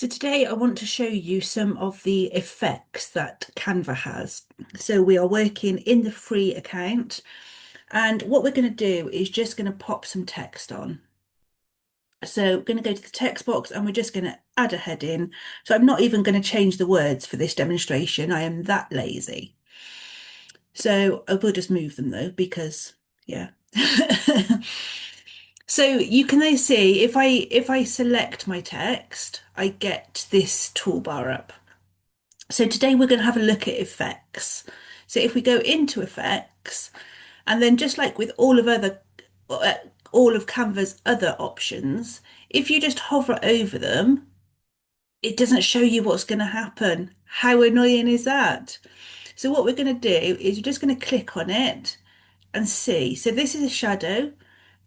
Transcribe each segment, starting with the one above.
So today I want to show you some of the effects that Canva has. So we are working in the free account, and what we're going to do is just going to pop some text on. So we're going to go to the text box and we're just going to add a heading. So I'm not even going to change the words for this demonstration. I am that lazy. So I will just move them though, because yeah. So you can then see if I select my text, I get this toolbar up. So today we're going to have a look at effects. So if we go into effects, and then just like with uh, all of Canva's other options, if you just hover over them, it doesn't show you what's going to happen. How annoying is that? So what we're going to do is you're just going to click on it and see. So this is a shadow,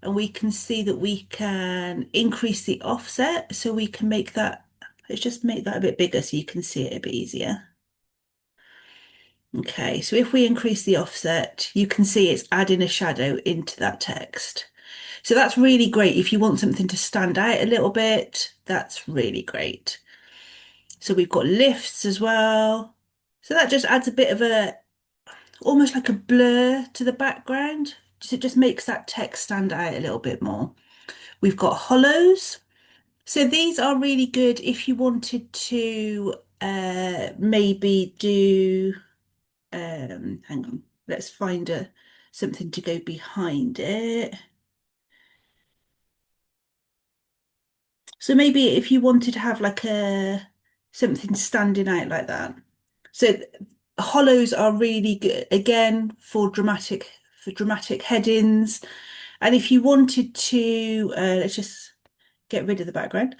and we can see that we can increase the offset. So we can make that, let's just make that a bit bigger so you can see it a bit easier. Okay, so if we increase the offset, you can see it's adding a shadow into that text. So that's really great. If you want something to stand out a little bit, that's really great. So we've got lifts as well. So that just adds a bit of almost like a blur to the background. So it just makes that text stand out a little bit more. We've got hollows. So these are really good if you wanted to maybe do hang on, let's find something to go behind it. So maybe if you wanted to have like a something standing out like that. So hollows are really good again for dramatic headings. And if you wanted to, let's just get rid of the background.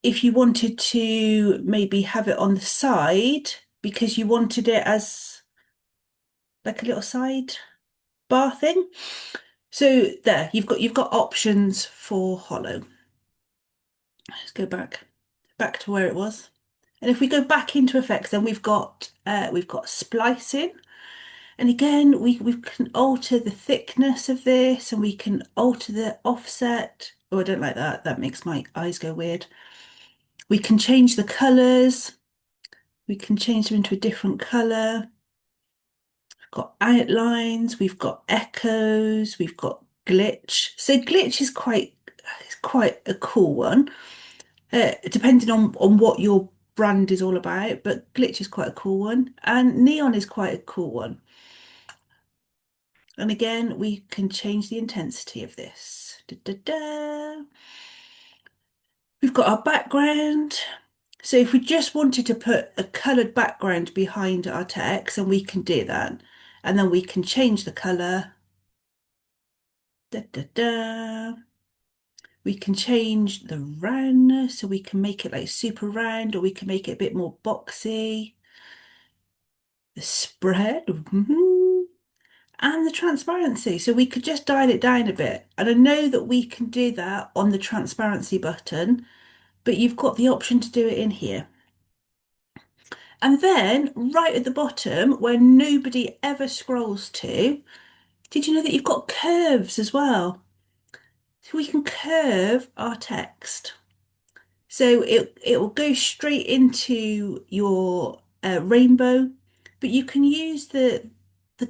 If you wanted to maybe have it on the side because you wanted it as like a little side bar thing. So there, you've got options for hollow. Let's go back to where it was. And if we go back into effects, then we've got splicing. And again, we can alter the thickness of this and we can alter the offset. Oh, I don't like that. That makes my eyes go weird. We can change the colours. We can change them into a different colour. We've got outlines, we've got echoes, we've got glitch. So glitch is quite a cool one, depending on what your brand is all about. But glitch is quite a cool one, and neon is quite a cool one. And again, we can change the intensity of this. Da, da, da. We've got our background. So if we just wanted to put a coloured background behind our text, then we can do that. And then we can change the colour. Da, da, da. We can change the roundness, so we can make it like super round, or we can make it a bit more boxy. The spread, and the transparency. So we could just dial it down a bit. And I know that we can do that on the transparency button, but you've got the option to do it in here. And then right at the bottom, where nobody ever scrolls to, did you know that you've got curves as well? So we can curve our text. So it will go straight into your rainbow, but you can use the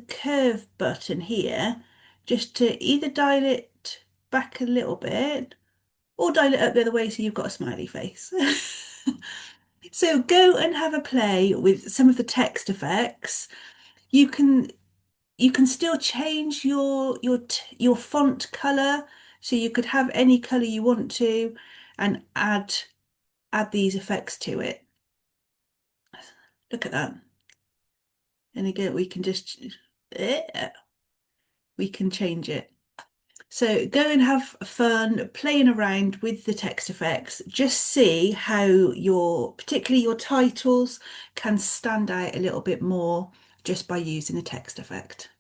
curve button here just to either dial it back a little bit or dial it up the other way so you've got a smiley face. So go and have a play with some of the text effects. You can you can still change your font color, so you could have any color you want to and add these effects to it. Look at that. And again, we can change it. So go and have fun playing around with the text effects. Just see how particularly your titles can stand out a little bit more just by using a text effect.